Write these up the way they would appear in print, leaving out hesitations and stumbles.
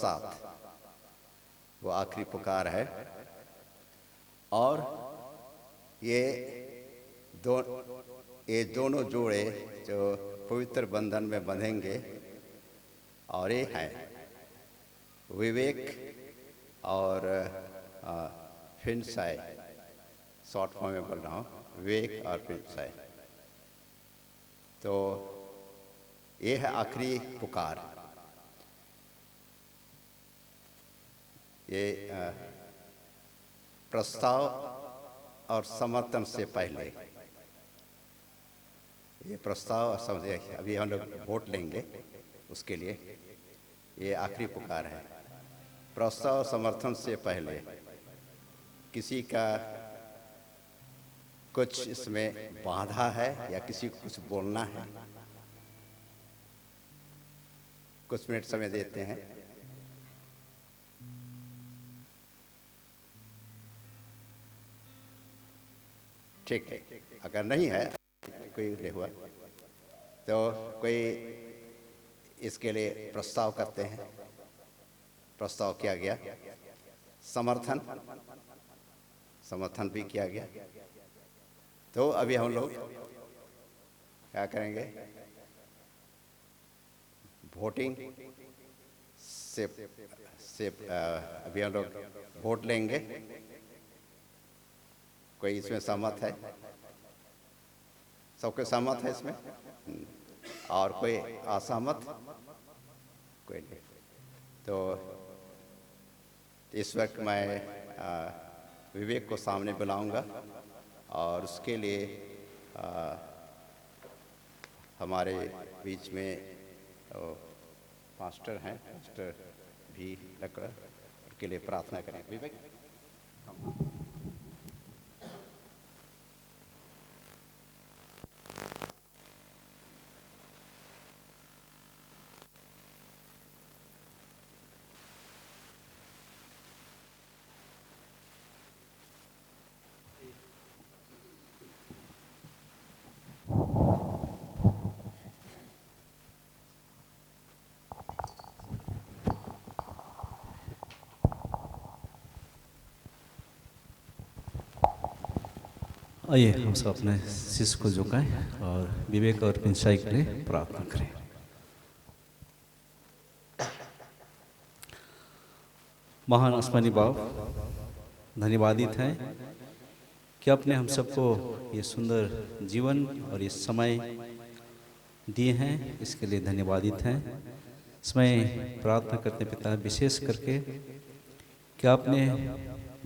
बरसात, वो आखिरी पुकार है। और ये दोनों जोड़े जो पवित्र बंधन में बंधेंगे, और ये है विवेक और फिनसाई, शॉर्ट फॉर्म में बोल रहा हूँ, विवेक और फिनसाई। तो ये है आखिरी पुकार। ये प्रस्ताव और समर्थन से पहले, ये प्रस्ताव समझे, अभी हम लोग वोट लेंगे उसके लिए, ये आखिरी पुकार है। प्रस्ताव समर्थन से पहले किसी का कुछ इसमें बाधा है या किसी को कुछ बोलना है, कुछ मिनट समय देते हैं। ठीक है, अगर नहीं है कोई नहीं हुआ तो कोई इसके लिए प्रस्ताव करते हैं। प्रस्ताव किया गया, समर्थन भी किया गया। तो अभी हम लोग क्या करेंगे, वोटिंग से अभी हम लोग वोट लेंगे। कोई इसमें सहमत है? सबके सहमत है इसमें? और कोई असहमत? कोई नहीं। तो इस वक्त मैं विवेक को सामने बुलाऊंगा और उसके लिए हमारे बीच में मास्टर हैं, मास्टर भी लकड़ा, उनके लिए प्रार्थना करें। विवेक, आइए हम सब अपने शीश को झुकाएं और विवेक और फिनसाई के लिए प्रार्थना करें। महान आसमानी बाप, धन्यवादित हैं कि आपने हम सबको ये सुंदर जीवन और ये समय दिए हैं, इसके लिए धन्यवादित हैं। इसमें प्रार्थना करते पिता, विशेष करके कि आपने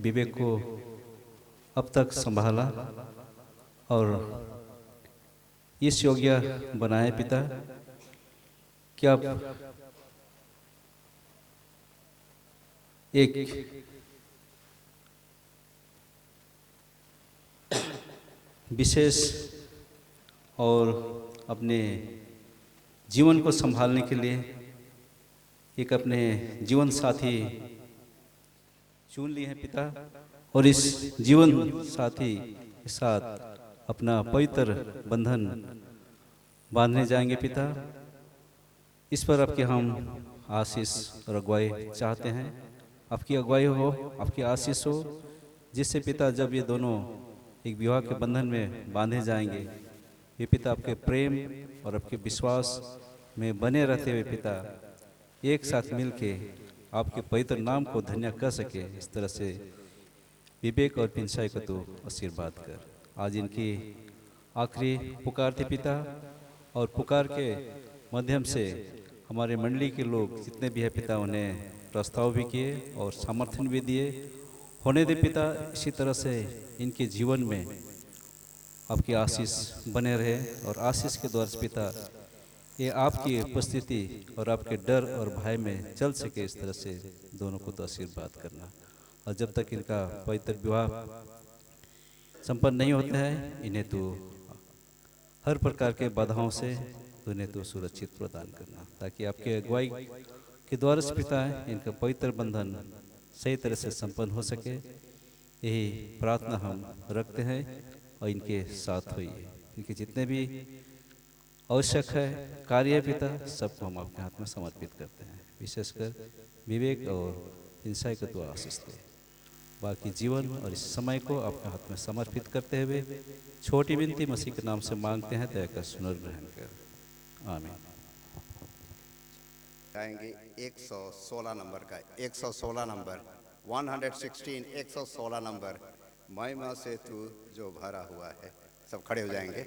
विवेक को अब तक संभाला और इस योग्य बनाए पिता कि आप एक विशेष और अपने जीवन को संभालने के लिए एक अपने जीवन साथी चुन लिए हैं पिता, और इस जीवन साथी के साथ अपना पवित्र बंधन बांधने जाएंगे पिता। इस पर आपके हम आशीष और अगुवाई चाहते हैं। आपकी अगुवाई हो, आपकी आशीष हो, जिससे पिता जब ये दोनों एक विवाह के बंधन में बांधे जाएंगे, ये पिता आपके प्रेम और आपके विश्वास में बने रहते हुए पिता एक साथ मिलके आपके पवित्र नाम को धन्य कर सके। इस तरह से विवेक और फिनसाई को तो आशीर्वाद कर। आज इनकी आखिरी पुकार थी पिता, और पुकार के माध्यम से हमारे मंडली के लोग जितने भी है पिता, उन्हें प्रस्ताव भी किए और समर्थन भी दिए। होने दे पिता, इसी तरह से इनके जीवन में आपकी आशीष बने रहे, और आशीष के द्वारा पिता ये आपकी उपस्थिति और आपके डर और भय में चल सके। इस तरह से दोनों को तो आशीर्वाद करना, और जब तक इनका पवित्र विवाह संपन्न नहीं होता है, इन्हें तो हर प्रकार के बाधाओं से इन्हें तो सुरक्षित प्रदान करना, ताकि आपके अगुवाई के द्वारा से पिता इनका पवित्र बंधन सही तरह से संपन्न हो सके। यही प्रार्थना हम रखते हैं और इनके साथ हुई है। इनके जितने भी आवश्यक है कार्य पिता, सबको हम आपके हाथ में समर्पित करते हैं। विशेषकर विवेक और इंसाई को तू आशीष दे। बाकी जीवन और इस समय को अपने हाथ में समर्पित करते हुए छोटी विनती मसीह के नाम से मांगते हैं, दया कर सुन और ग्रहण कर। आमीन। गाएंगे 116 नंबर का 116 नंबर 116 116 नंबर, महिमा से तू जो भरा हुआ है। सब खड़े हो जाएंगे।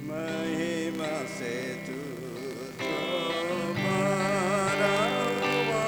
महिमा से तू जो भरा हुआ,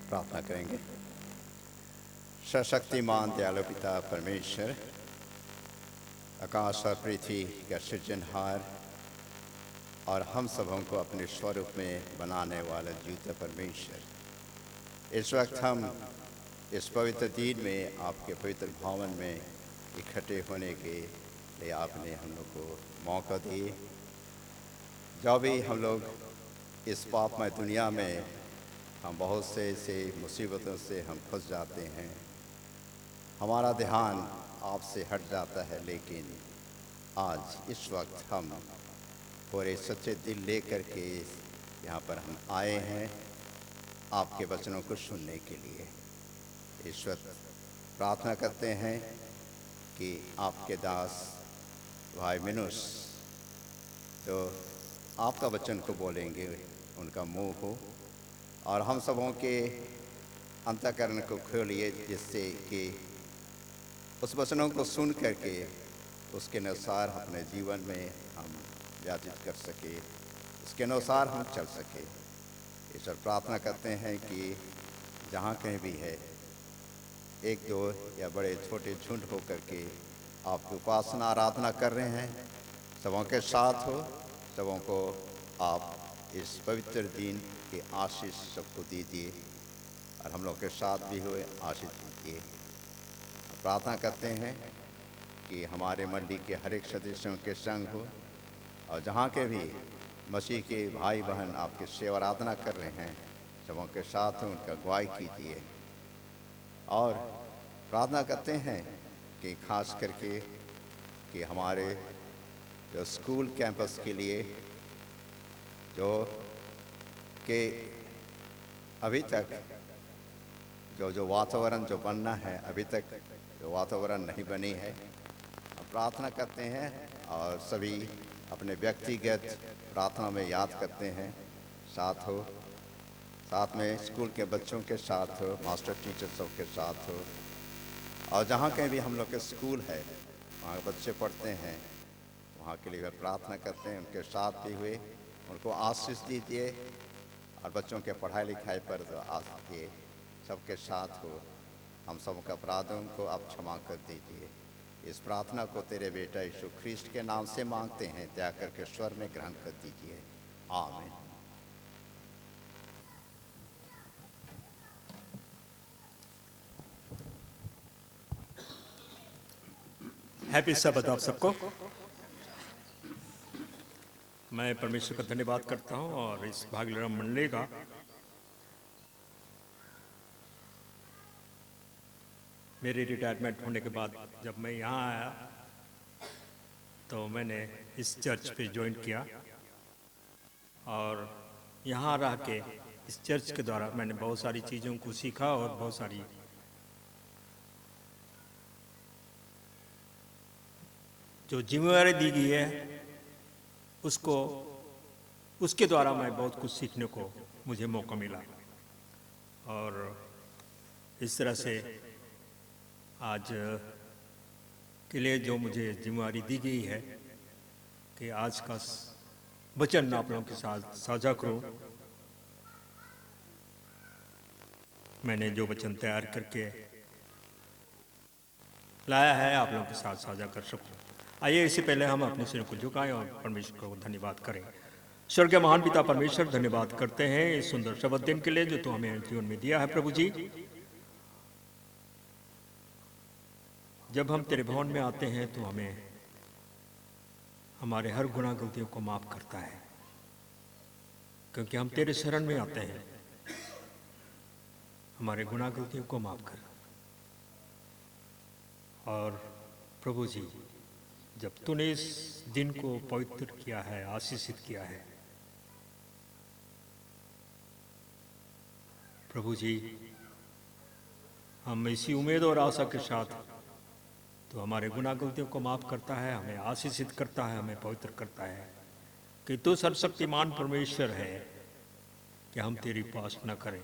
प्रार्थना करेंगे। सशक्तिमान दयालु पिता परमेश्वर, आकाश और पृथ्वी का सृजनहार और हम सबों को अपने स्वरूप में बनाने वाला जीवित परमेश्वर, इस वक्त हम इस पवित्र दिन में आपके पवित्र भवन में इकट्ठे होने के लिए आपने हम लोग को मौका दिए। जब भी हम लोग इस पापमय दुनिया में हम बहुत से मुसीबतों से हम फंस जाते हैं, हमारा ध्यान आपसे हट जाता है, लेकिन आज इस वक्त हम पूरे सच्चे दिल लेकर के यहाँ पर हम आए हैं आपके वचनों को सुनने के लिए। इस वक्त प्रार्थना करते हैं कि आपके दास भाई मिनुस जो आपका वचन को बोलेंगे उनका मुंह हो और हम सबों के अंतःकरण को खोलिए, जिससे कि उस वचनों को सुन करके उसके अनुसार अपने जीवन में हम व्यतीत कर सके, उसके अनुसार हम चल सके। ईश्वर प्रार्थना करते हैं कि जहाँ कहीं भी है एक दो या बड़े छोटे झुंड होकर के आपकी उपासना आराधना कर रहे हैं, सबों के साथ हो, सबों को आप इस पवित्र दिन की आशीष सबको दीजिए और हम लोग के साथ भी हुए आशीष दीजिए। प्रार्थना करते हैं कि हमारे मंडी के हर एक सदस्यों के संग हो और जहाँ के भी मसीह के भाई बहन आपकी सेवा आराधना कर रहे हैं, सबों के साथ उनका अगुवाई कीजिए। और प्रार्थना करते हैं कि खास करके कि हमारे जो स्कूल कैंपस के लिए जो कि अभी तक जो वातावरण जो बनना है, अभी तक जो वातावरण नहीं बनी है, प्रार्थना करते हैं और सभी अपने व्यक्तिगत प्रार्थना में याद करते हैं। साथ में स्कूल के बच्चों के साथ हो, मास्टर टीचर सब के साथ हो, और जहाँ कहीं भी हम लोग के स्कूल है वहाँ बच्चे पढ़ते हैं वहाँ के लिए प्रार्थना करते हैं। उनके साथ भी हुए, उनको आशीष दीजिए और बच्चों के पढ़ाई लिखाई पर तो आशीष दिए, सबके साथ हो। हम सबके अपराधों को आप क्षमा कर दीजिए। इस प्रार्थना को तेरे बेटा यीशु ख्रीष्ट के नाम से मांगते हैं, दया करके स्वर में ग्रहण कर दीजिए। आमीन। हैप्पी सबत आप सबको। मैं परमेश्वर का धन्यवाद करता हूं और इस भाग्यराम मंडली का मेरी रिटायरमेंट होने के बाद जब मैं यहाँ आया तो मैंने इस चर्च पे ज्वाइन किया और यहाँ रह के इस चर्च के द्वारा मैंने बहुत सारी चीज़ों को सीखा और बहुत सारी जो जिम्मेवारी दी गई है उसके द्वारा मैं बहुत कुछ सीखने को मुझे मौका मिला। और इस तरह से आज के लिए जो मुझे जिम्मेवारी दी गई है कि आज का वचन आप लोगों के साथ साझा करूं, मैंने जो वचन तैयार करके लाया है आप लोगों के साथ साझा कर सकूं। आइए इससे पहले हम अपने सिर को झुकाएं और परमेश्वर को धन्यवाद करें। स्वर्गीय महान पिता परमेश्वर, धन्यवाद करते हैं इस सुंदर शब्द दिन के लिए जो तू हमें जीवन में दिया है। प्रभु जी, जब हम तेरे भवन में आते हैं तो हमें हमारे हर गुनाह गलतियों को माफ करता है, क्योंकि हम तेरे शरण में आते हैं। हमारे गुनाह गलतियों को माफ कर। और प्रभु जी, जब तूने इस दिन को पवित्र किया है, आशीषित किया है, प्रभु जी, हम इसी उम्मीद और आशा के साथ तो हमारे गुनाह गलतियों को माफ करता है, हमें आशीषित करता है, हमें पवित्र करता है कि तू सर्वशक्तिमान परमेश्वर है कि हम तेरी उपासना करें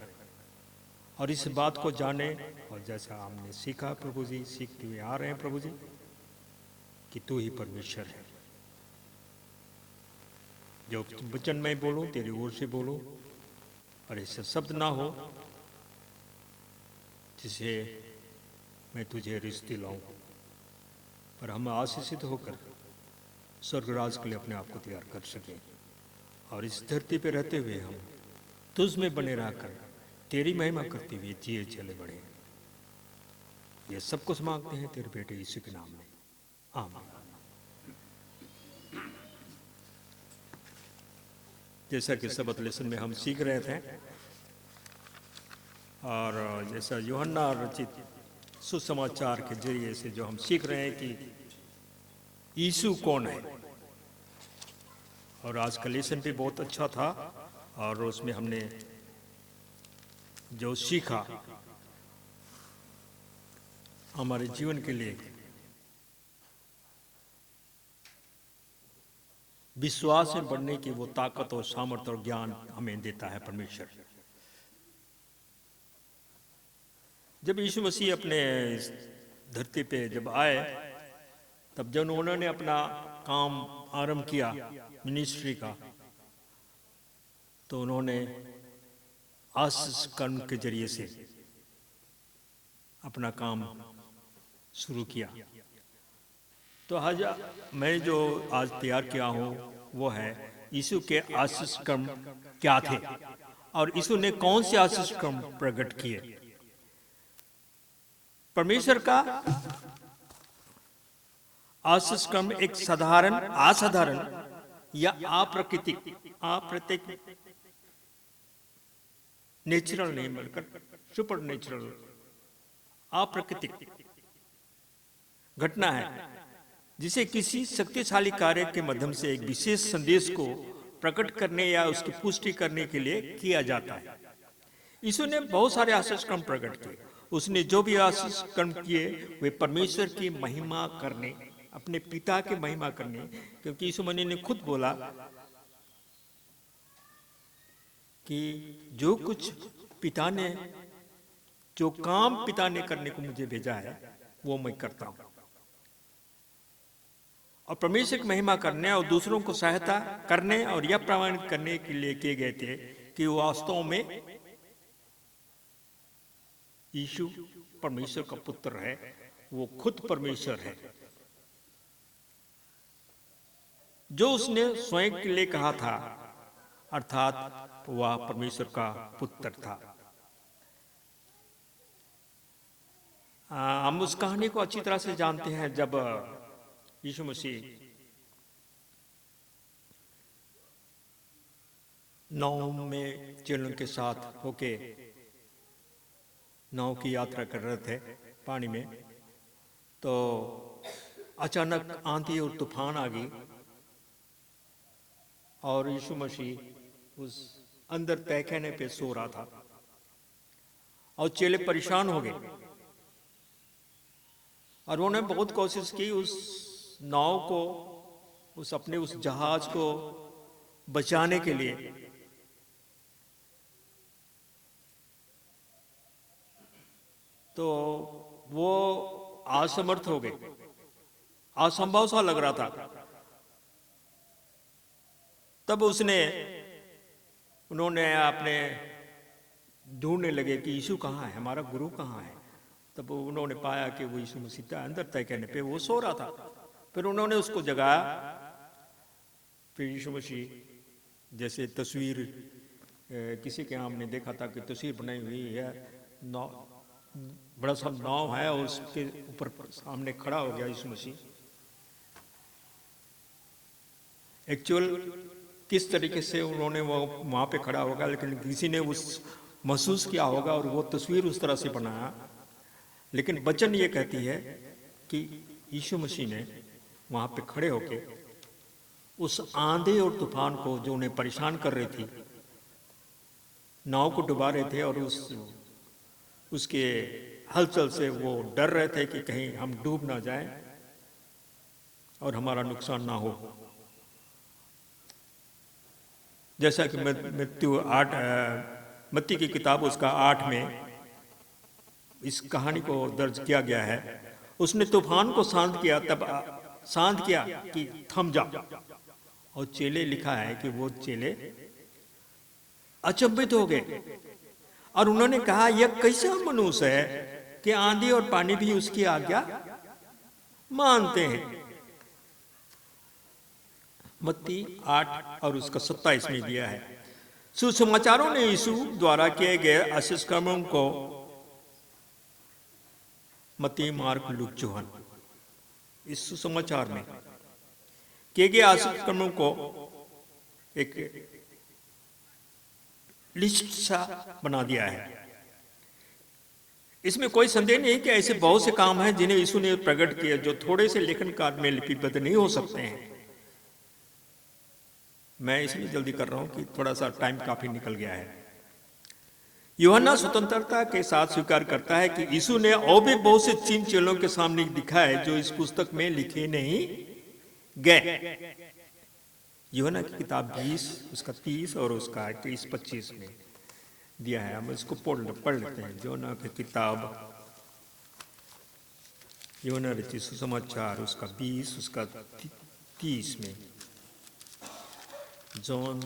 और इस बात को जाने। और जैसा हमने सीखा प्रभु जी, सीखते हुए आ रहे हैं प्रभु जी, कि तू ही परमेश्वर है। जो वचन मैं बोलूं तेरी ओर से बोलूं और ऐसे शब्द ना हो जिसे मैं तुझे रिश्ते दिलाऊं, पर हम आशीषित होकर स्वर्गराज के लिए अपने आप को तैयार कर सकें और इस धरती पे रहते हुए हम तुझ में बने रहकर तेरी महिमा करते हुए जिए चले बढ़े। ये सब कुछ मांगते हैं तेरे बेटे यीशु के नाम में, आमीन। जैसा कि सबत लेसन में हम सीख रहे थे और जैसा यूहन्ना रचित सुसमाचार के जरिए से जो हम सीख रहे हैं कि यीशु कौन है, और आज का लेसन भी बहुत अच्छा था और उसमें हमने जो सीखा हमारे जीवन के लिए विश्वास में बढ़ने की वो ताकत और सामर्थ्य और ज्ञान हमें देता है परमेश्वर। जब यीशु मसीह अपने धरती पे जब आए, तब जब उन्होंने अपना काम आरंभ किया मिनिस्ट्री का, तो उन्होंने आशीष कर्म के जरिए से अपना काम शुरू किया। तो आज मैं जो आज तैयार किया हूँ वो है यीशु के आशीष कर्म क्या थे और यीशु ने कौन से आशीष कर्म प्रकट किए। परमेश्वर का आशीष कर्म एक साधारण, असाधारण या अप्राकृतिक नेचुरल नहीं बल्कि सुपर नेचुरल अप्राकृतिक घटना है, जिसे किसी शक्तिशाली कार्य के माध्यम से एक विशेष संदेश को प्रकट करने या उसकी पुष्टि करने के लिए किया जाता है। यीशु ने बहुत सारे आशीष कर्म प्रकट किए। उसने जो भी आशीष कर्म किए वे परमेश्वर की महिमा करने, अपने पिता की महिमा करने, क्योंकि यीशु मसीह ने खुद बोला कि जो कुछ पिता ने, जो काम पिता ने करने को मुझे भेजा है वो मैं करता हूं। और परमेश्वर की महिमा करने और दूसरों को सहायता करने और यह प्रमाणित करने के लिए किए गए थे कि वास्तव में यीशु परमेश्वर का पुत्र है, वो खुद परमेश्वर है। जो उसने स्वयं के लिए कहा था, अर्थात वह परमेश्वर का पुत्र था। हम उस कहानी को अच्छी तरह से जानते हैं जब यीशु मसीह नाव में चेलों के साथ होके नाव की यात्रा कर रहे थे पानी में, तो अचानक आंधी और तूफान आ गई और यीशु मसीह उस अंदर तहखाने पे सो रहा था और चेले परेशान हो गए और उन्होंने बहुत कोशिश की उस नाव को, उस अपने उस जहाज को बचाने के लिए। तो वो असमर्थ हो गए, असंभव सा लग रहा था। तब उन्होंने अपने ढूंढने लगे कि यीशु कहाँ है, हमारा गुरु कहाँ है। तब उन्होंने पाया कि वो यीशु मसीह अंदर तय करने पे वो सो रहा था। फिर उन्होंने उसको जगाया। फिर यीशु मसीह जैसे तस्वीर किसी के हमने देखा था कि तस्वीर बनाई हुई है, बड़ा सा नाव है और उसके ऊपर सामने खड़ा हो गया यीशु मसीह। एक्चुअल किस तरीके से उन्होंने वो वहां पे खड़ा होगा, लेकिन किसी ने उस महसूस किया होगा और वो तस्वीर उस तरह से बनाया। लेकिन वचन ये कहती है कि यीशु मसीह ने वहां पे खड़े होके उस आंधी और तूफान को जो उन्हें परेशान कर रही थी, नाव को डुबा रहे थे और उसके हलचल से वो डर रहे थे कि कहीं हम डूब ना जाएं और हमारा नुकसान ना हो। जैसा कि मत्ती की किताब उसका 8 में इस कहानी को दर्ज किया गया है। उसने तूफान को शांत किया कि थम जा। और चेले लिखा है कि वो चेले अचंभित हो गए और उन्होंने कहा, यह कैसा मनुष्य है कि आंधी और पानी भी उसकी आज्ञा मानते हैं। मत्ती 8 और उसका 27 में दिया है। सुसमाचारों ने यीशु द्वारा किए गए आशीष कर्मों को मत्ती, मार्क, लूक, यूहन्ना, इस सुसमाचार में किए गए आशीष कर्मों को एक लिस्ट सा बना दिया है। इसमें कोई संदेह नहीं कि ऐसे बहुत से काम हैं जिन्हें यीशु ने प्रकट किया जो थोड़े से लेखन कार्य में लिपिबद्ध नहीं हो सकते हैं। मैं इसलिए जल्दी कर रहा हूं कि थोड़ा सा टाइम काफी निकल गया है। यूहन्ना स्वतंत्रता के साथ स्वीकार करता है कि यीशु ने और भी बहुत से चिन्ह चेलों के सामने दिखाए जो इस पुस्तक में लिखे नहीं गए। यूहन्ना की किताब 20 उसका 30 और उसका 23-25 में दिया है। हम इसको पढ़ लेते हैं। यूहन्ना की किताब, यूहन्ना रचित सुसमाचार उसका 20 उसका 30 में, जॉन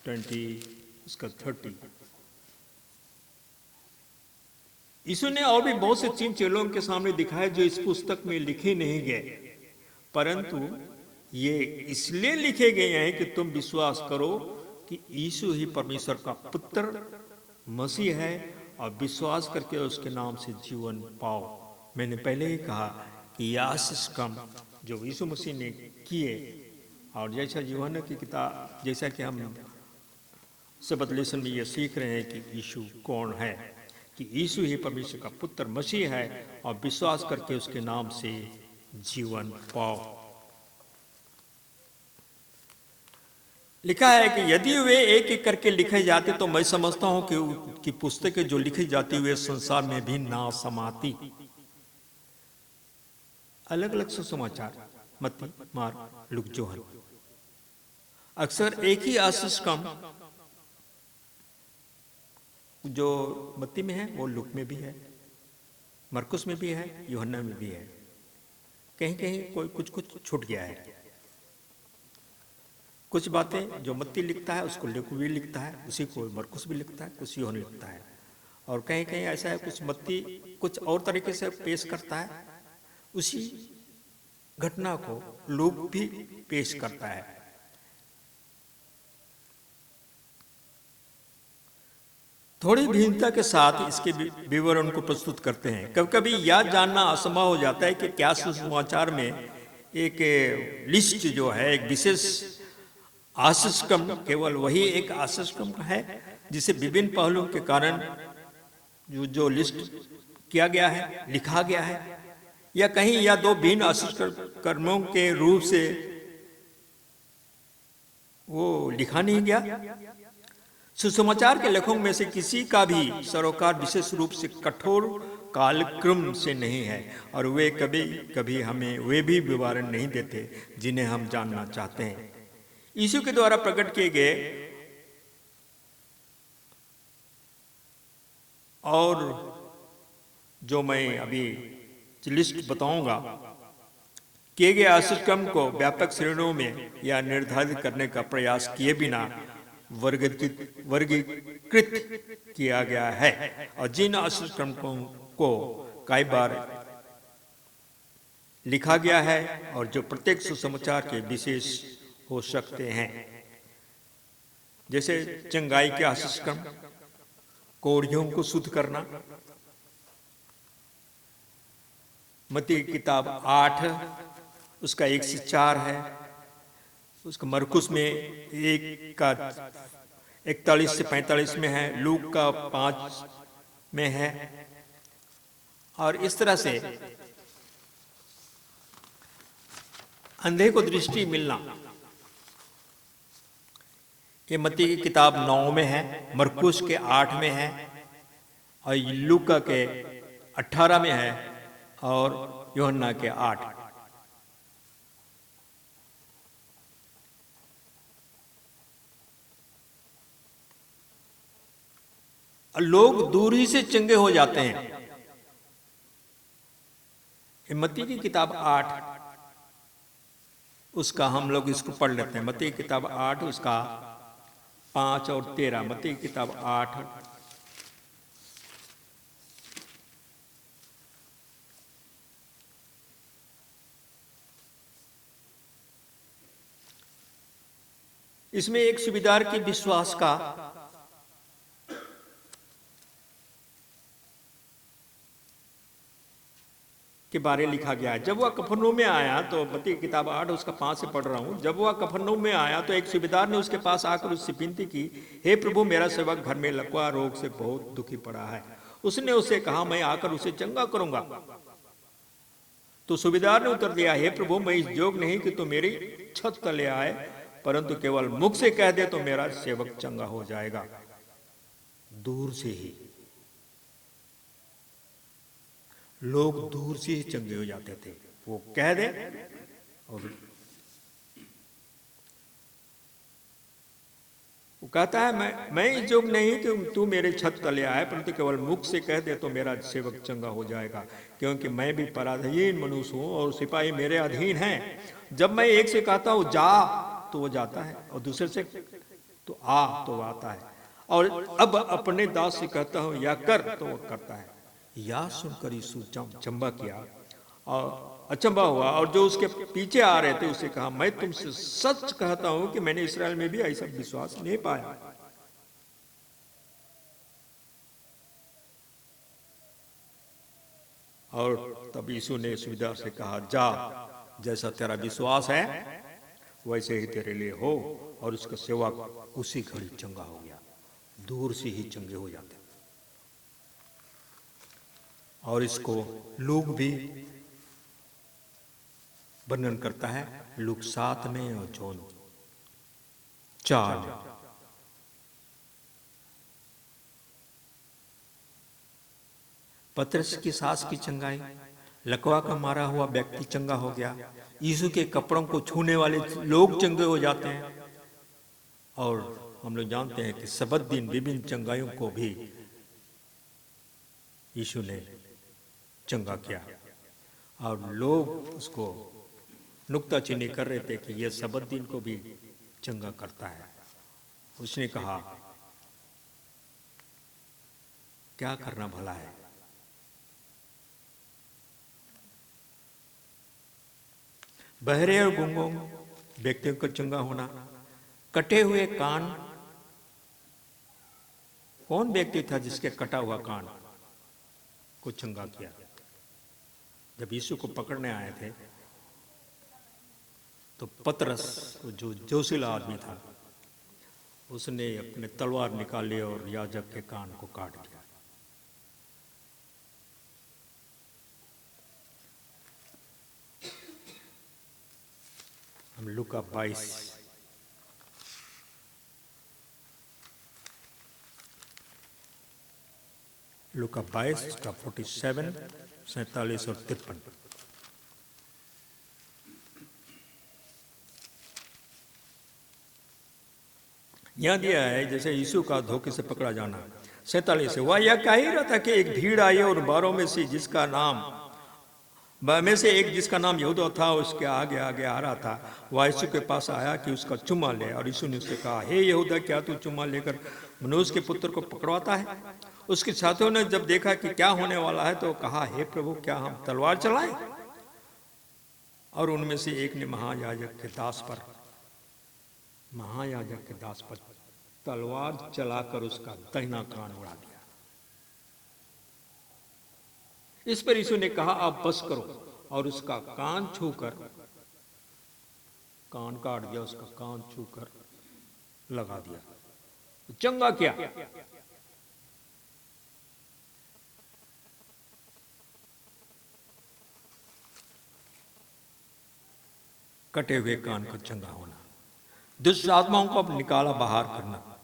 20 उसका 30। यीशु ने और भी बहुत से चिन्ह चेलों के सामने दिखाए जो इस पुस्तक में लिखे नहीं गए, परंतु ये इसलिए लिखे गए हैं कि तुम विश्वास करो कि यीशु ही परमेश्वर का पुत्र मसीह है और विश्वास करके उसके नाम से जीवन पाओ। मैंने पहले ही कहा कि ये आशीष कर्म जो यीशु मसीह ने किए, और जैसा यूहन्ना की किताब, जैसा कि हम सबद लेसन में ये सीख रहे हैं कि यीशु कौन है, कि यीशु ही परमेश्वर का पुत्र मसीह है और विश्वास करके उसके नाम से जीवन पाओ। लिखा है कि यदि वे एक एक करके लिखे जाते तो मैं समझता हूं कि पुस्तकें जो लिखी जाती हुए संसार में भी ना समाती। अलग अलग सुसमाचार, मत्ती, मार्क, लूक, यूहन्ना, अक्सर एक ही आशीष कर्म जो मत्ती में है वो लूक में भी है, मरकुस में भी है, यूहन्ना में भी है। कहीं कहीं कोई कुछ कुछ छूट गया है। कुछ बातें जो मत्ती लिखता है उसको लूका भी लिखता है, उसी को मरकुस भी लिखता है, कुछ यूहन्ना लिखता है। और कहीं कहीं ऐसा है कुछ मत्ती कुछ और तरीके से पेश करता है, उसी घटना को लूका भी पेश करता है। थोड़ी भिन्नता के साथ इसके विवरण को प्रस्तुत करते हैं। कभी कभी यह जानना असंभव हो जाता है कि क्या सुसमाचार में एक लिस्ट जो है, एक विशेष आशीषक्रम, केवल वही एक आशीषक्रम है जिसे विभिन्न पहलुओं के कारण जो लिस्ट किया गया है, लिखा गया है, या कहीं या दो भिन्न आशीषक्रमों के रूप से वो लिखा नहीं गया। सुसमाचार के लेखकों में से किसी का भी सरोकार विशेष रूप से कठोर कालक्रम से नहीं है, और वे कभी कभी हमें वे भी विवरण नहीं देते जिन्हें हम जानना चाहते हैं। यीशु के द्वारा प्रकट किए गए और जो मैं अभी लिस्ट बताऊंगा, किए गए आशीषक्रम को व्यापक श्रेणियों में या निर्धारित करने का प्रयास किए बिना वर्गीकृत किया गया है, और जिन आशीषक्रमों को कई बार लिखा गया है और जो प्रत्येक सुसमाचार के विशेष हो सकते हैं, जैसे चंगाई के आशीषक्रम, कोढ़ियों को शुद्ध करना, मत्ती की किताब 8 उसका 1 से 4 है, उसका मरकुस में 1 का 41 से 45 में है, लूक का 5 में है। और इस तरह से अंधे को दृष्टि मिलना, ये मत्ती की किताब 9 में है, मरकुस के 8 में है, और लूका के 18 में है, और यूहन्ना के 8। लोग दूर ही से चंगे हो जाते हैं। मत्ती की किताब 8 उसका हम लोग इसको पढ़ लेते हैं। मत्ती की किताब 8 उसका 5 और 13। मत्ती की किताब 8 इसमें एक सूबेदार के विश्वास का के बारे लिखा गया है। जब वह कफरनहूम में आया, तो मत्ती की किताब 8 उसका 5 से पढ़ रहा हूं। जब वह कफरनहूम में आया तो एक सूबेदार ने उसके पास आकर उससे विनती की, हे प्रभु, मेरा सेवक घर में लकवा रोग से बहुत दुखी पड़ा है। उसने उससे कहा, मैं आकर उसे चंगा करूंगा। तो सूबेदार ने उत्तर दिया, हे प्रभु, मैं इस योग्य नहीं कि तू मेरी छत तले आए, परंतु केवल मुख से कह दे तो मेरा सेवक चंगा हो जाएगा। दूर से ही लोग दूर से ही चंगे हो जाते थे। वो कह दे और वो कहता है, मैं इस योग्य नहीं कि तू मेरे छत तले आए, परंतु केवल मुख से कह दे तो मेरा सेवक चंगा हो जाएगा। क्योंकि मैं भी पराधीन मनुष्य हूं और सिपाही मेरे अधीन हैं। जब मैं एक से कहता हूं जा तो वो जाता है, और दूसरे से तो आ तो वो आता है, और अब अपने दास से कहता हूं या कर तो वो करता है। या सुनकर यीशु चंबा किया और अचंबा हुआ, और जो उसके पीछे आ रहे थे उसे कहा, मैं तुमसे सच कहता हूं कि मैंने इस्राएल में भी ऐसा विश्वास नहीं पाया। और तब यीशु ने सूबेदार से कहा, जा, जैसा तेरा विश्वास है वैसे ही तेरे लिए हो। और उसका सेवक उसी घड़ी चंगा हो गया। दूर से ही चंगे हो जाते। और इसको लूक भी वर्णन करता है, लूक 7 में और जॉन 4 में। पतरस की सास की चंगाई, लकवा का मारा हुआ व्यक्ति चंगा हो गया। यीशु के कपड़ों को छूने वाले लोग चंगे हो जाते हैं। और हम लोग जानते हैं कि सबत दिन विभिन्न चंगाइयों को भी यीशु ने चंगा किया। और लोग उसको नुक्ताचीनी कर रहे थे कि यह सबत दिन को भी चंगा करता है। उसने कहा, क्या करना भला है? बहरे और गूंगों व्यक्तियों को चंगा होना, कटे हुए कान, कौन व्यक्ति था जिसके कटा हुआ कान को चंगा किया? जब यीशु को पकड़ने आए थे तो पतरस, जो जोशीला आदमी था, उसने अपने तलवार निकाली और याजक के कान को काट दिया। हम लूका 22 का 47, 47 और 53। यहां दिया है जैसे यीशु का धोखे से पकड़ा जाना। 47 वह यह कह ही रहा था कि एक भीड़ आई और बारों में से जिसका नाम यहूदा था, उसके आगे आगे आ रहा था। वह यीशु के पास आया कि उसका चुम्मा ले, और यीशु ने उससे कहा, हे यहूदा, क्या तू चुम्मा लेकर मनुष्य के पुत्र को पकड़वाता है? उसके साथियों ने जब देखा कि क्या होने वाला है तो कहा, हे प्रभु, क्या हम तलवार चलाएं? और उनमें से एक ने महायाजक के दास पर तलवार चलाकर उसका दाहिना कान उड़ा दिया। इस पर यीशु ने कहा, अब बस करो, और उसका कान छूकर, कान काट दिया, उसका कान छूकर लगा दिया, चंगा किया। कटे हुए कान का चंगा होना, दुष्ट आत्माओं को अब निकाला बाहर करना,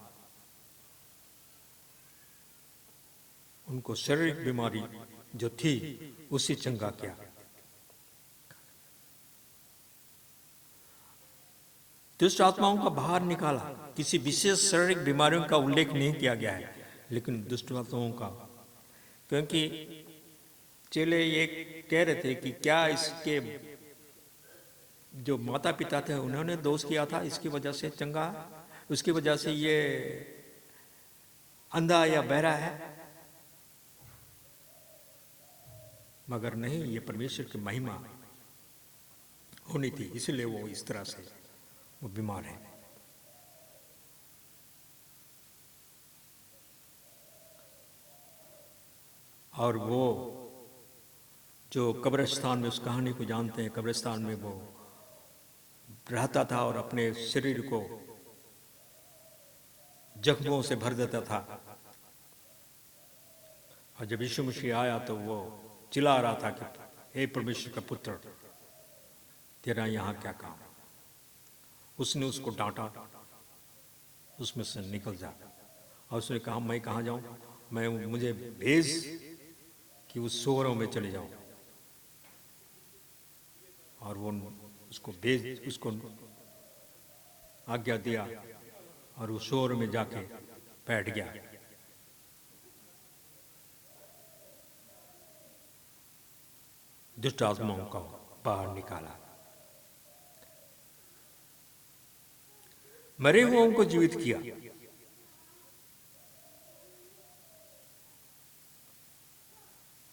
उनको शारीरिक बीमारी जो थी उसे चंगा किया। दुष्ट आत्माओं का बाहर निकाला। किसी विशेष शारीरिक बीमारियों का उल्लेख नहीं किया गया है, लेकिन दुष्ट आत्माओं का, क्योंकि चेले ये कह रहे थे कि क्या इसके जो माता पिता थे उन्होंने दोष किया था, इसकी वजह से चंगा, उसकी वजह से ये अंधा या बहरा है। मगर नहीं, ये परमेश्वर की महिमा होनी थी, इसलिए वो इस तरह से वो बीमार है। और वो जो कब्रिस्तान में, उस कहानी को जानते हैं, कब्रिस्तान में वो रहता था और अपने शरीर को जख्मों से भर देता था। और जब यीशु मसीह आया तो वो चिल्ला रहा था कि हे परमेश्वर का पुत्र, तेरा यहां क्या काम? उसने उसको डांटा, उसमें से निकल जा। और उसने कहा, मैं कहाँ जाऊं? मुझे भेज कि उस सोरों में चले जाऊं। और वो उसको आज्ञा दिया और वो शोर में जाके बैठ गया। दुष्ट आत्माओं को बाहर निकाला, मरे हुओं को जीवित किया।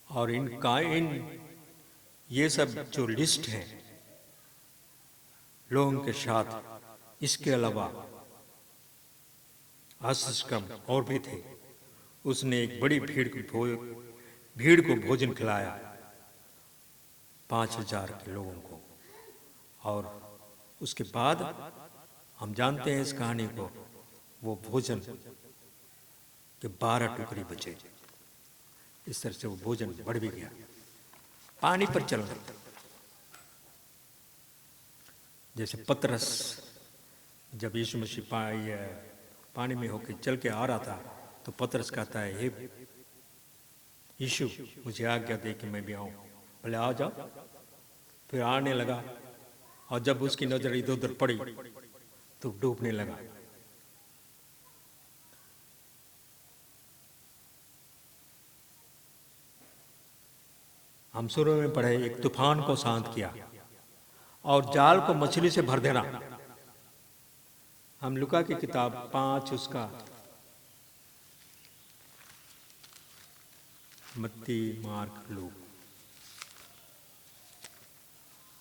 और ये सब जो लिस्ट है लोगों के साथ, इसके अलावा आशीष और भी थे। उसने एक बड़ी भीड़ को भोजन खिलाया, 5000 के लोगों को। और उसके बाद हम जानते हैं इस कहानी को, वो भोजन के 12 टुकड़े बचे। इस तरह से वो भोजन बढ़ भी गया। पानी पर चलना, जैसे पतरस जब यीशु मसीह पानी में होकर चल के आ रहा था तो पतरस कहता है, हे यीशु, मुझे आज्ञा दे कि मैं भी आऊं। बोले, आ जाओ। फिर आने लगा, और जब उसकी नजर इधर उधर पड़ी तो डूबने लगा। हम शुरू में पढ़े एक तूफान को शांत किया और जाल को मछली से भर देना। हम लूका की किताब 5 उसका मत्ती मार्क लूक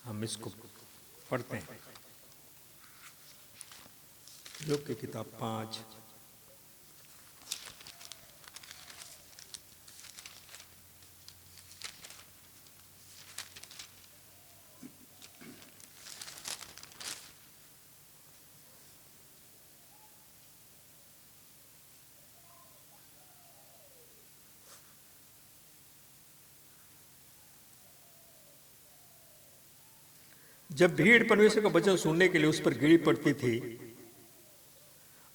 हम इसको पढ़ते हैं। लूक की किताब 5 जब भीड़ परमेश्वर का वचन सुनने के लिए उस पर गिरी पड़ती थी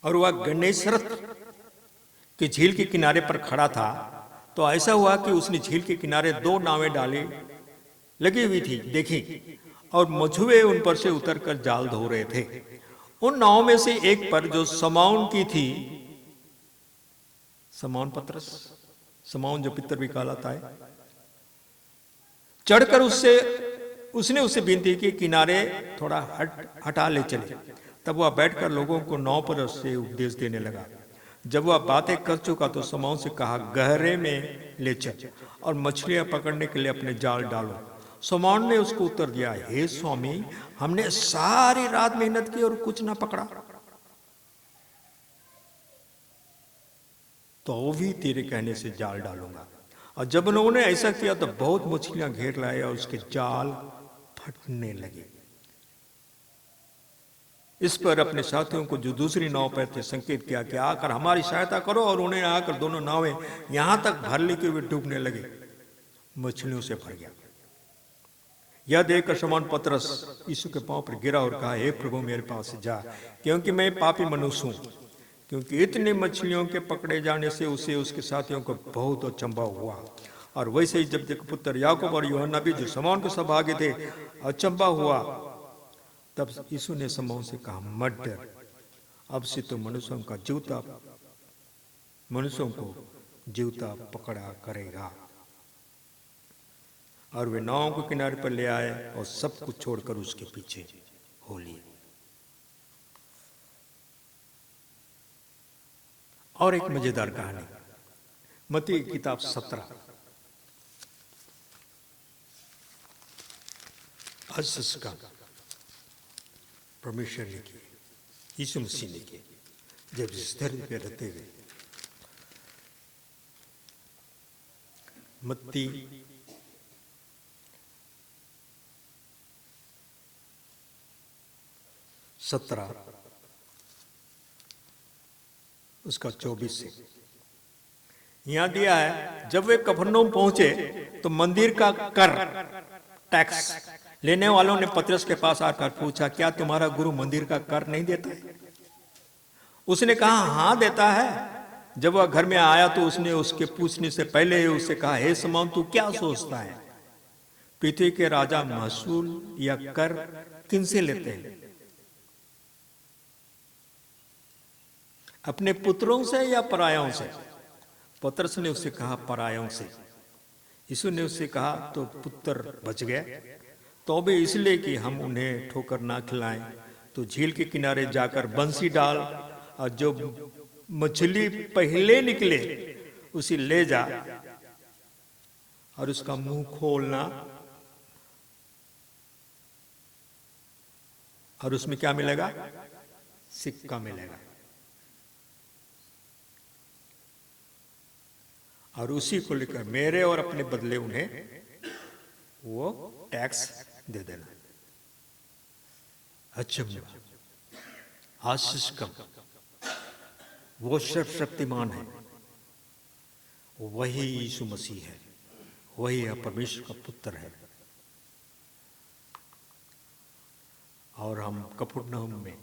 और वह गन्नेसरत की झील के किनारे पर खड़ा था, तो ऐसा हुआ कि उसने झील के किनारे 2 नावें डाली लगी हुई थी देखी, और मछुए उन पर से उतरकर जाल धो रहे थे। उन नावों में से एक पर जो शमौन की थी, शमौन पतरस, शमौन जो पितर भी कहलाता है, चढ़कर उसने उससे विनती की किनारे थोड़ा हटा ले चले। तब वह बैठकर लोगों को नाव पर से उपदेश देने लगा। जब वह बातें कर चुका तो शमौन से कहा, गहरे में ले चल और मछलियां पकड़ने के लिए अपने जाल डालो। शमौन ने उसको उत्तर दिया, हे स्वामी, हमने सारी रात मेहनत की और कुछ ना पकड़ा, तो भी तेरे कहने से जाल डालूंगा। और जब उन्होंने ऐसा किया तो बहुत मछलियां घेर लाए और उसके जाल फटने लगे। इस पर अपने साथियों को जो दूसरी नाव पर थे संकेत किया कि आकर हमारी सहायता करो, और उन्हें आकर दोनों नावें यहां तक भर ली कि वे डूबने लगे, मछलियों से भर गया। यह देखकर शमौन पतरस यीशु के पांव पर गिरा और कहा, हे प्रभु, मेरे पास से जा, क्योंकि मैं पापी मनुष्य हूं। क्योंकि इतनी मछलियों के पकड़े जाने से उसे उसके साथियों को बहुत अचंभा हुआ। और वैसे ही जब पुत्र याकूब और यूहन्ना भी जो शमौन के सहभागी थे अचंभा हुआ, तब यीशु ने शमौन से कहा, मत डर, अब से तो मनुष्यों को जीवता पकड़ा करेगा। और वे नाव को किनारे पर ले आए और सब कुछ छोड़कर उसके पीछे हो लिए। और एक मजेदार कहानी, मत्ती की किताब 17 का परमेश्वर ने किए, यीशु मसीह ने किए, जब इस धरती पे रहते हुए। मत्ती 17 उसका 24 से यहां दिया है, जब वे कफरनहूम पहुंचे तो मंदिर का कर टैक्स लेने वालों ने पतरस के पास आकर पूछा, क्या तुम्हारा गुरु मंदिर का कर नहीं देता है? उसने कहा, हां देता है। जब वह घर में आया तो उसने उसके पूछने से पहले उससे कहा, हे शमौन, तू क्या सोचता है? पृथ्वी के राजा महसूल या कर किनसे लेते हैं? अपने पुत्रों से या परायों से? पतरस ने उससे कहा, परायों से। यीशु ने उससे कहा, तो पुत्र बच गए, तो भी इसलिए कि हम उन्हें ठोकर ना खिलाएं, तो झील के किनारे जाकर बंसी डाल और जो मछली पहले निकले उसे ले जा और उसका मुंह खोलना, और उसमें क्या मिलेगा? सिक्का मिलेगा। और उसी को लेकर मेरे और अपने बदले उन्हें वो टैक्स दे देना। अचंभा, आशीष कम, वो सर्वशक्तिमान है, वही यीशु मसीह है, वही परमेश्वर का पुत्र है। और हम कफरनहूम में,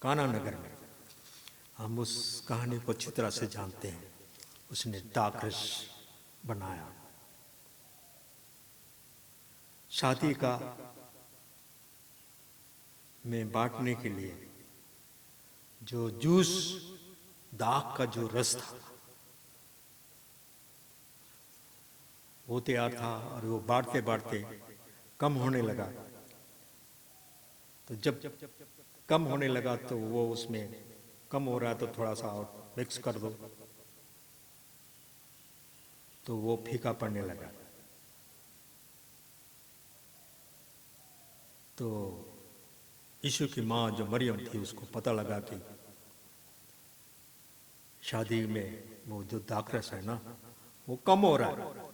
काना नगर में, हम उस कहानी को अच्छी तरह से जानते हैं। उसने दाखरस बनाया, शादी का में बांटने के लिए जो जूस, दाख का जो रस था, वो तैयार था और वो बांटते बांटते कम होने लगा। तो जब कम होने लगा तो वो उसमें कम हो रहा है तो थोड़ा सा और मिक्स कर दो, तो वो फीका पड़ने लगा। तो यीशु की माँ जो मरियम थी उसको पता लगा कि शादी में वो जो दाखरस है ना वो कम हो रहा है।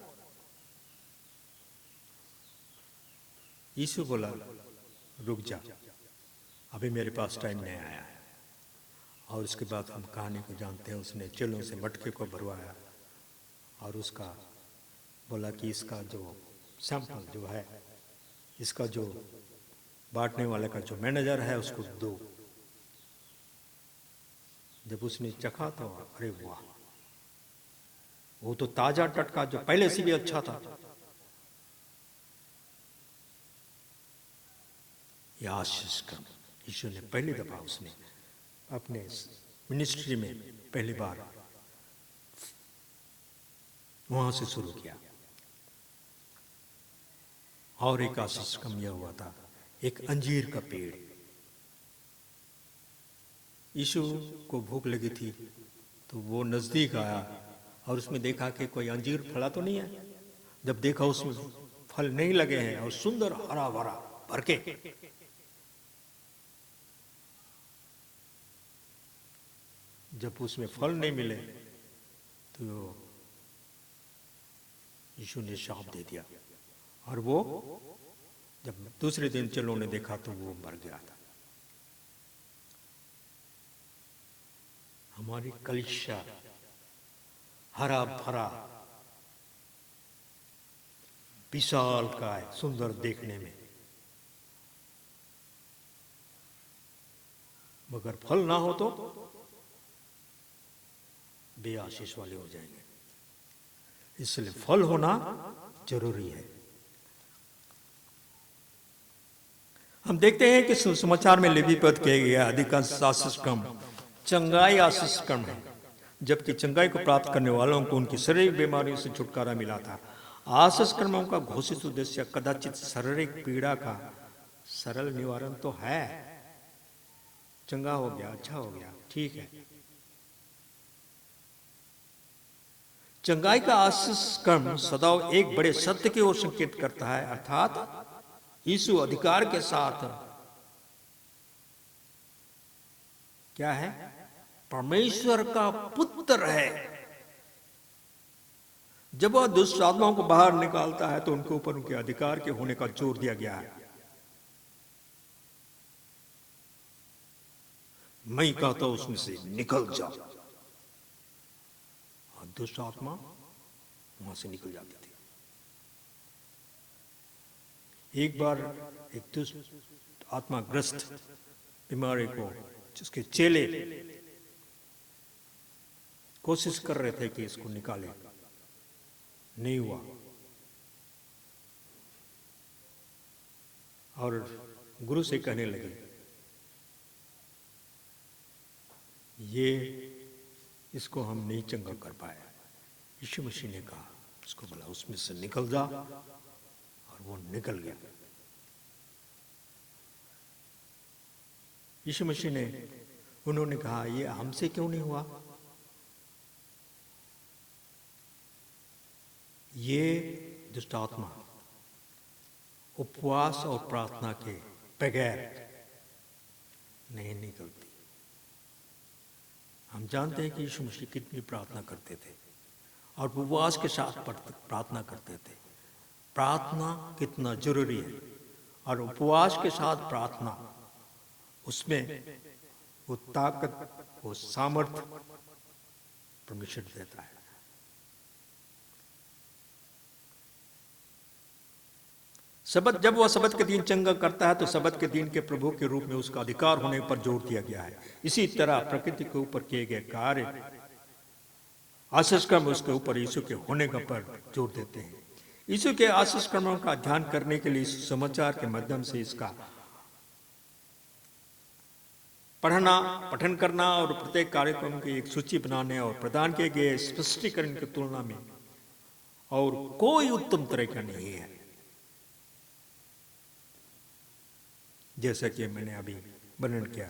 यीशु बोला रुक जा, अभी मेरे पास टाइम नहीं आया है। और उसके बाद हम कहानी को जानते हैं, उसने चेलों से मटके को भरवाया और उसका बोला कि इसका जो सैंपल जो है, इसका जो बांटने वाले का जो मैनेजर है उसको दो। जब उसने चखा तो अरे वाह, वो तो ताजा टटका जो पहले से भी अच्छा था। यह आशीष क्रम यीशु ने पहली दफा उसने अपने मिनिस्ट्री में पहली बार वहां से शुरू किया। और एक आशीष क्रम यह हुआ था, एक अंजीर का पेड़। यीशु को भूख लगी थी तो वो नजदीक आया और उसमें देखा कि कोई अंजीर फला तो नहीं है। जब देखा उसमें फल नहीं लगे हैं और सुंदर हरा भरा भर के, जब उसमें फल नहीं मिले तो यीशु ने शाप दे दिया। और वो जब दूसरे दिन चेलों ने देखा तो वो मर गया था। हमारी कलिशा हरा भरा विशाल का है, सुंदर देखने में, मगर फल ना हो तो बेआशीष वाले हो जाएंगे। इसलिए फल होना जरूरी है। हम देखते हैं कि समाचार में लिपिबद्ध किया गया अधिकांश आशीष क्रम चंगाई आशीष क्रम है, जबकि चंगाई को प्राप्त करने वालों को उनकी शारीरिक बीमारियों से छुटकारा मिला था। आशीष क्रमों का घोषित उद्देश्य कदाचित शारीरिक पीड़ा का सरल निवारण तो है। चंगा हो गया, अच्छा हो गया, ठीक है। चंगाई का आशीष कर्म सदैव एक बड़े सत्य की ओर संकेत करता है, अर्थात यीशु अधिकार के साथ क्या है, परमेश्वर का पुत्र है। जब वह दुष्ट आत्माओं को बाहर निकालता है तो उनके ऊपर उनके अधिकार के होने का जोर दिया गया है। मैं कहता हूं उसमें से निकल जा, और दुष्ट आत्मा वहां से निकल जाती थी। एक बार एक दुष्ट आत्मा ग्रस्त बीमारी को जिसके चेले कोशिश कर रहे थे कि इसको निकाले, नहीं हुआ। और गुरु से कहने लगे ये इसको हम नहीं चंगा कर पाए। यीशु मसीह ने कहा, उसको बोला उसमें से निकल जा, और वो निकल गया। यीशु मसीह ने उन्होंने कहा ये हमसे क्यों नहीं हुआ? ये दुष्ट आत्मा उपवास और प्रार्थना के बगैर नहीं निकलती। हम जानते हैं कि यीशु मसीह कितनी प्रार्थना करते थे और उपवास के साथ प्रार्थना करते थे। प्रार्थना कितना जरूरी है, और उपवास के साथ प्रार्थना, उसमें वो ताकत, वो सामर्थ्य परमेश्वर देता है। सबत, जब वह सबत के दिन चंगा करता है तो सबत के दिन के प्रभु के रूप में उसका अधिकार होने पर जोर दिया गया है। इसी तरह प्रकृति के ऊपर किए गए कार्य आशीष कर्म उसके ऊपर यीशु के होने का पर जोर देते हैं। यीशु के आशीष कर्मों का ध्यान करने के लिए समाचार के माध्यम से इसका पठन करना और प्रत्येक कार्यक्रम की एक सूची बनाने और प्रदान किए गए स्पष्टीकरण की तुलना में और कोई उत्तम तरह का नहीं है। जैसा कि मैंने अभी वर्णन किया,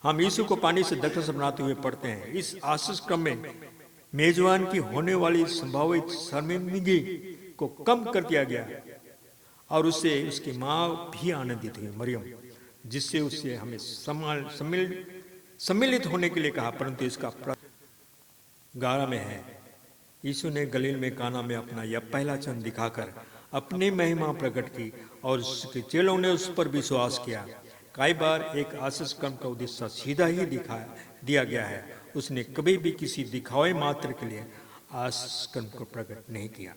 हम यीशु को पानी से दक्षिण बनाते हुए पढ़ते हैं। इस आशीष क्रम में मेजबान की होने वाली संभावित शर्मिंदगी को कम कर दिया गया और उससे उसकी माँ भी आनंदित हुई, मरियम, जिससे उससे हमें सम्मिलित होने के लिए कहा। परंतु इसका 11 में है, यीशु ने गलील में काना में अपना यह पहला चिन्ह दिखाकर अपनी महिमा प्रकट की और उसके चेलों ने उस पर विश्वास किया। कई बार एक आशीष क्रम का उद्देश्य सीधा ही दिया गया है। उसने कभी भी किसी दिखावे मात्र के लिए आशीष क्रम को प्रकट नहीं किया।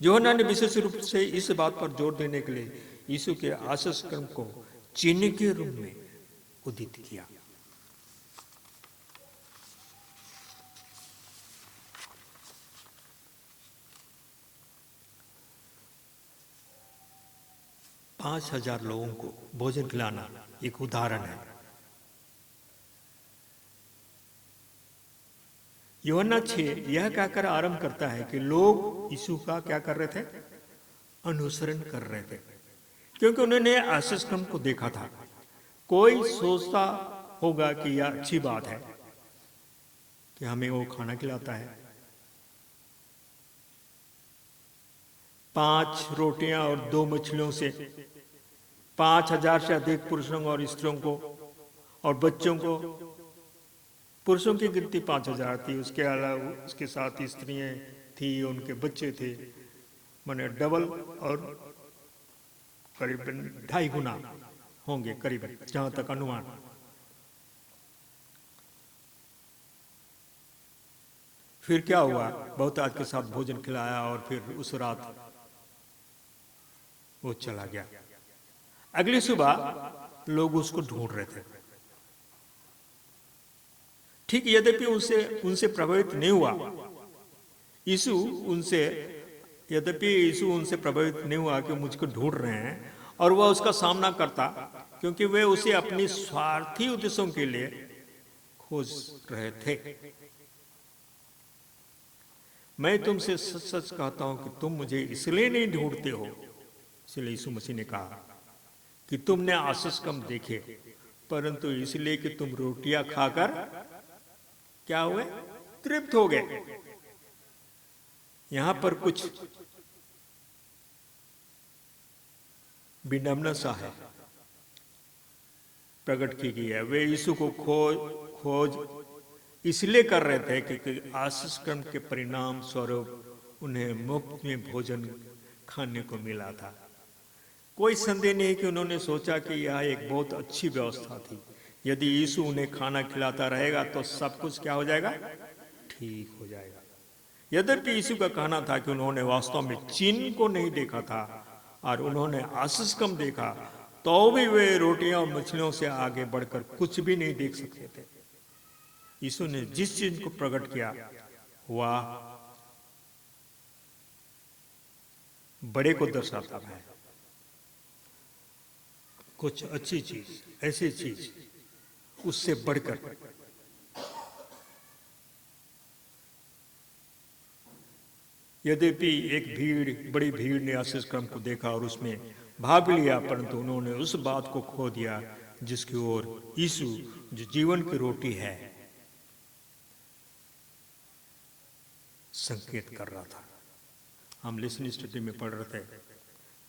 यूहन्ना ने विशेष रूप से इस बात पर जोर देने के लिए यीशु के आशीष क्रम को चिन्ह के रूप में उदित किया। पांच 5,000 लोगों को भोजन खिलाना एक उदाहरण है। यूहन्ना 6 यह कहकर आरंभ करता है कि लोग यीशु का क्या कर रहे थे? अनुसरण कर रहे थे, क्योंकि उन्होंने आशीष क्रम को देखा था। कोई सोचता होगा कि यह अच्छी बात है कि हमें वो खाना खिलाता है। 5 रोटियां और 2 मछलियों से 5,000 से अधिक पुरुषों और स्त्रियों को और बच्चों को, पुरुषों की गिनती 5,000 थी, उसके अलावा उसके साथ स्त्रियां थी, उनके बच्चे थे, माने डबल और करीबन 2.5 गुना होंगे करीबन, जहां तक अनुमान। फिर क्या हुआ? बहुत आज के साथ भोजन खिलाया और फिर उस रात वो चला गया। अगली सुबह लोग उसको ढूंढ रहे थे। ठीक, यद्यपि उनसे प्रभावित नहीं हुआ यीशु उनसे प्रभावित नहीं हुआ कि मुझको ढूंढ रहे हैं, और वह उसका सामना करता, क्योंकि वे उसे अपनी स्वार्थी उद्देश्यों के लिए खोज रहे थे। मैं तुमसे सच सच कहता हूं कि तुम मुझे इसलिए नहीं ढूंढते हो, इसलिए यीशु मसीह ने कहा, कि तुमने आशीष क्रम देखे, परंतु इसलिए कि तुम रोटियां खाकर क्या हुए? तृप्त हो गए। यहां पर कुछ विडंबना सा है प्रकट की गई है। वे यीशु को खोज इसलिए कर रहे थे क्योंकि आशीष क्रम के परिणाम स्वरूप उन्हें मुफ्त में भोजन खाने को मिला था। कोई संदेह नहीं कि उन्होंने सोचा कि यह एक बहुत अच्छी व्यवस्था थी। यदि यीशु उन्हें खाना खिलाता रहेगा तो सब कुछ क्या हो जाएगा? ठीक हो जाएगा। यद्यपि यीशु का कहना था कि उन्होंने वास्तव में चिन्ह को नहीं देखा था और उन्होंने आशीष क्रम देखा, तो भी वे रोटियां और मछलियों से आगे बढ़कर कुछ भी नहीं देख सकते थे। यीशु ने जिस चीज को प्रकट किया वह बड़े को दर्शाता है। कुछ अच्छी चीज, ऐसी चीज उससे बढ़कर। यद्यपि एक बड़ी भीड़ ने आशीष क्रम को देखा और उसमें भाग लिया, परंतु उन्होंने उस बात को खो दिया जिसकी ओर यीशु, जो जीवन की रोटी है, संकेत कर रहा था। हम लिसनिंग स्टडी में पढ़ रहे थे,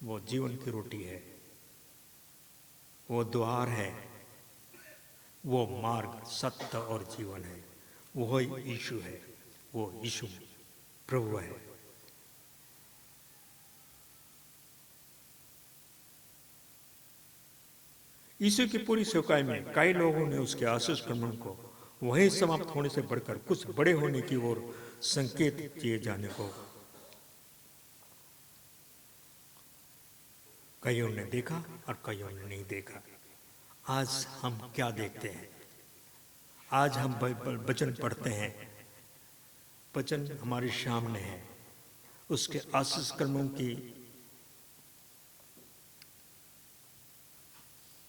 वो जीवन की रोटी है, वो द्वार है, वो मार्ग, सत्य और जीवन है, वो यीशु है, वो यीशु प्रभु है। यीशु की पूरी सेवकाई में कई लोगों ने उसके आशीष क्रम को वहीं समाप्त होने से बढ़कर कुछ बड़े होने की ओर संकेत किए जाने को कईयों ने देखा और कईयों ने नहीं देखा। आज हम क्या देखते हैं? आज हम वचन पढ़ते हैं, वचन हमारे सामने है, उसके आशीष कर्मों की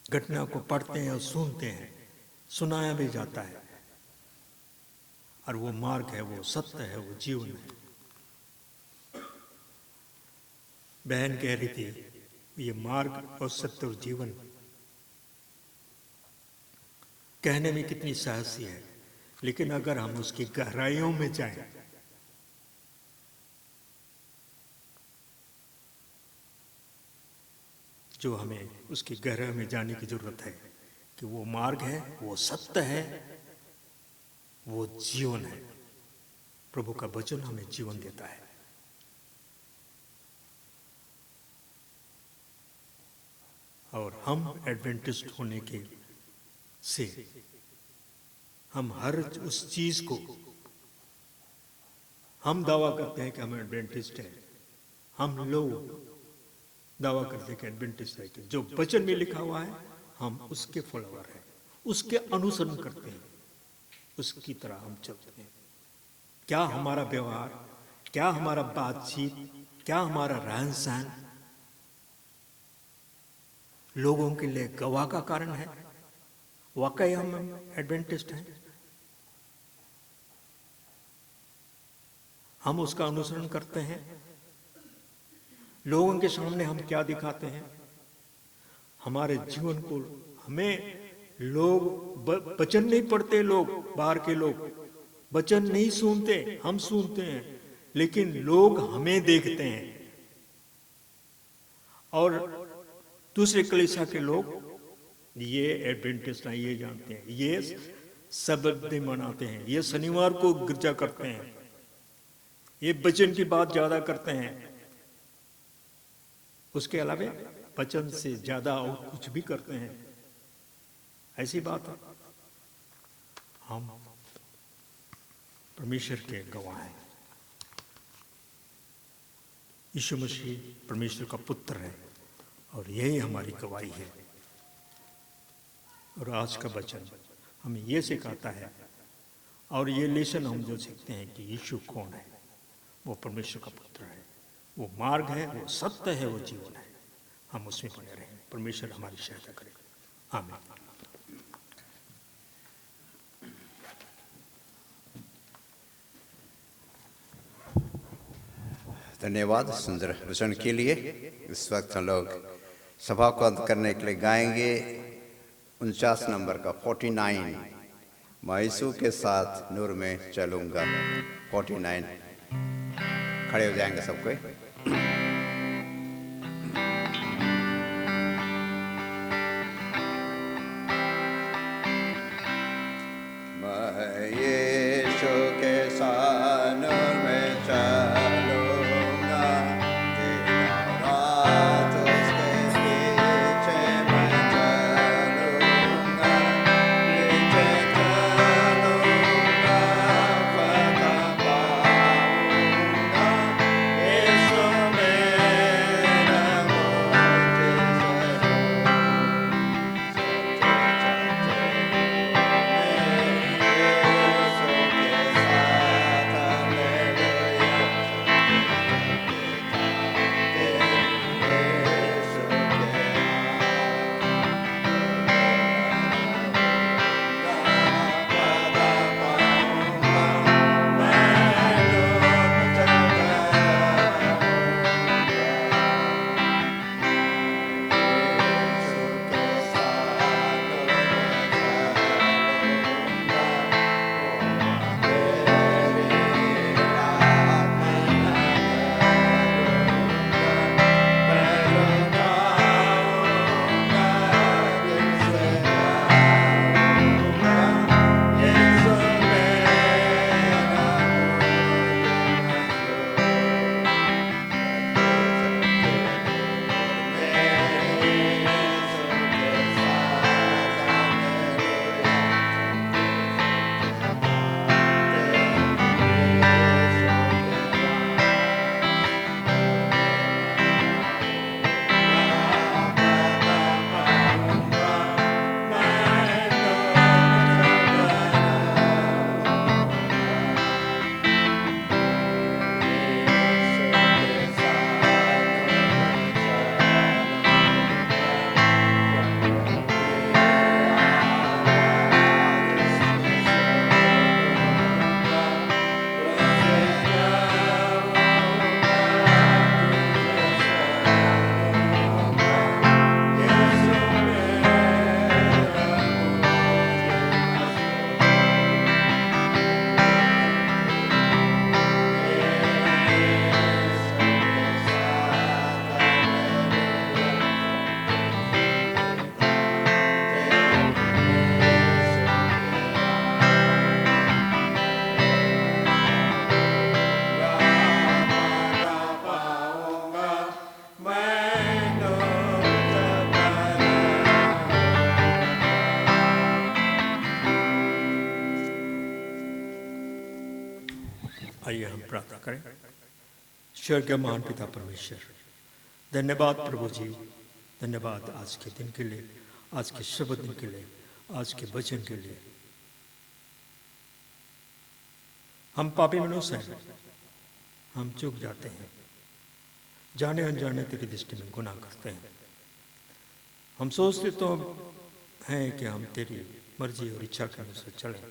घटना को पढ़ते हैं और सुनते हैं, सुनाया भी जाता है, और वो मार्ग है, वो सत्य है, वो जीवन है। बहन कह रही थी, ये मार्ग और सत्य और जीवन कहने में कितनी साहसी है, लेकिन अगर हम उसकी गहराइयों में जाएं, जो हमें उसकी गहराई में जाने की जरूरत है कि वो मार्ग है, वो सत्य है, वो जीवन है। प्रभु का वचन हमें जीवन देता है। और हम एडवेंटिस्ट होने के से हम हर उस चीज को, हम दावा करते हैं कि हम एडवेंटिस्ट हैं, हम लोग दावा करते हैं कि एडवेंटिस्ट है, कि जो वचन में लिखा हुआ है हम उसके फॉलोवर हैं, उसके अनुसरण करते हैं, उसकी तरह हम चलते हैं। क्या हमारा व्यवहार, क्या हमारा बातचीत, क्या हमारा रहन सहन लोगों के लिए गवाह का कारण है? वाकई हम एडवेंटिस्ट हैं? हम उसका अनुसरण करते हैं? लोगों के सामने हम क्या दिखाते हैं? हमारे जीवन को, हमें लोग वचन नहीं पढ़ते, लोग बाहर के लोग वचन नहीं सुनते, हम सुनते हैं, लेकिन लोग हमें देखते हैं। और दूसरे कलीसिया के लोग ये एडवेंटिस्ट हैं, ये जानते हैं, ये सबत दिन मनाते हैं, ये शनिवार को गिरजा करते हैं, ये वचन की बात ज्यादा करते हैं, उसके अलावा वचन से ज्यादा और कुछ भी करते हैं। ऐसी बात है। हम परमेश्वर के गवाह हैं। यीशु मसीह परमेश्वर का पुत्र है और यही हमारी गवाही है। और आज का वचन हमें ये सिखाता है, और ये लेसन हम जो सीखते हैं कि यीशु कौन है, वो परमेश्वर का पुत्र है, वो मार्ग है, वो सत्य है, वो जीवन है। हम उसमें बने रहें। परमेश्वर हमारी सहायता करे। आमीन। धन्यवाद सुंदर वचन के लिए। इस वक्त हम लोग सभा को अंत करने के लिए गाएंगे 49 नंबर का 49, मैं यीशु के साथ नूर में चलूंगा। 49 खड़े हो जाएंगे सब कोई। मैं यीशु के साथ नूर में चलूंगा, दिन रात उसके पीछे मैं चलूंगा, पीछे चलूंगा, फतह पाऊंगा, यीशु मेरा मुझे सरूं, चलते चलते आइए हम प्रार्थना करें। स्वर्गीय महान पिता परमेश्वर, धन्यवाद प्रभु जी, धन्यवाद आज के दिन के लिए, आज के शुभ दिन के लिए, आज के वचन के लिए। हम पापी मनुष्य हैं, हम चूक जाते हैं, जाने अनजाने तेरी दृष्टि में गुनाह करते हैं। हम सोचते तो हैं कि हम तेरी मर्जी और इच्छा के अनुसार चलें,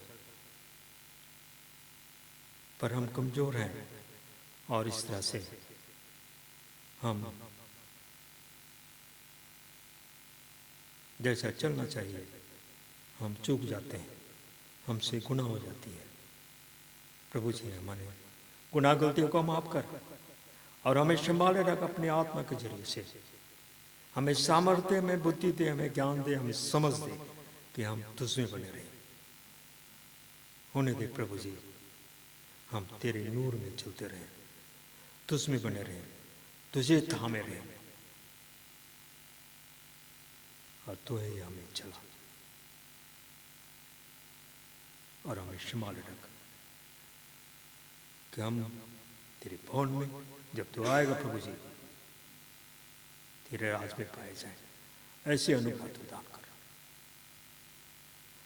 पर हम कमजोर हैं और इस तरह से हम जैसा चलना चाहिए हम चूक जाते हैं, हमसे गुनाह हो जाती है। प्रभु जी हमारे गुनाह गलतियों को माफ कर और हमें संभाले रख अपनी आत्मा के जरिए से। हमें सामर्थ्य में बुद्धि दे, हमें ज्ञान दे, हमें समझ दे कि हम तुझमें बने रहें। होने दे प्रभु जी, हम तेरे नूर में चलते रहें, तुझमें बने रहें, तुझे थामे रहें और तू ही हमें चला और हमें संभाले रख कि हम तेरे भवन में जब तू आएगा प्रभु जी तेरे राज में पाए जाए। ऐसे अनुभव तू दान कर,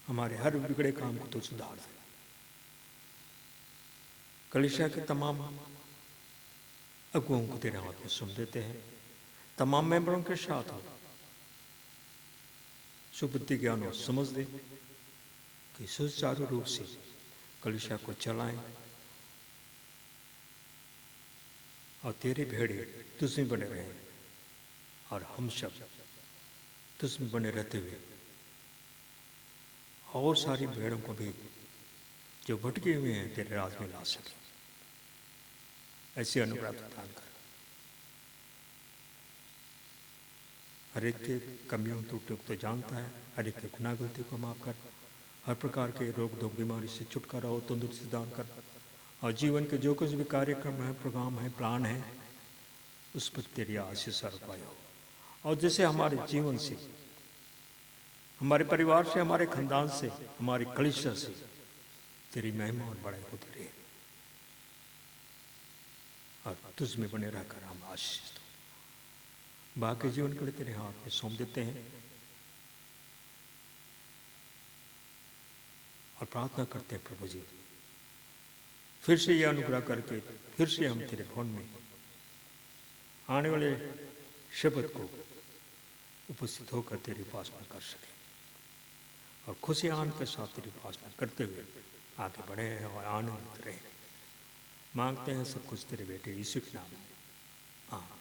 हमारे हर बिगड़े काम को तो सुधार दे। कलीसिया के तमाम अगुओं को तेरे हाथ में सौंप देते हैं, तमाम मेंबरों के साथ हो सुबुद्धि ज्ञान और समझ दे कि सुचारू रूप से कलीसिया को चलाएं और तेरे भेड़े तुझमें बने रहें और हम सब तुझमें बने रहते हुए और सारी भेड़ों को भी जो भटके हुए हैं तेरे राज में ला सके। ऐसे अनुग्रह प्रदान कर। हर एक के कमियों त्रुटियों को तो जानता है, हर एक के गुनाह गलती को माफ कर, हर प्रकार के रोग धोख बीमारी से छुटकारा हो, तंदुरुस्ती दान कर और जीवन के जो कुछ भी कार्यक्रम है, प्रोग्राम है, प्लान है, उस पर तेरी आशीष और कृपा हो। और जैसे हमारे जीवन से, हमारे परिवार से, हमारे खानदान से, हमारे कलीसिया से तेरी महिमा और बड़ाई होती रहे और तुझ में बने रहकर हम आशीष दो। बाकी जीवन के लिए तेरे हाथ में सौंप देते हैं और प्रार्थना करते हैं प्रभु जी, फिर से यह अनुग्रह करके फिर से हम तेरे भवन में आने वाले शब्द को उपस्थित होकर तेरी उपासना कर सके और खुशी आनंद के साथ तेरी उपासना करते हुए आगे बढ़े और आनंदित रहे। मांगते हैं सब कुछ तेरे बेटे यीशु के नाम में, आमीन।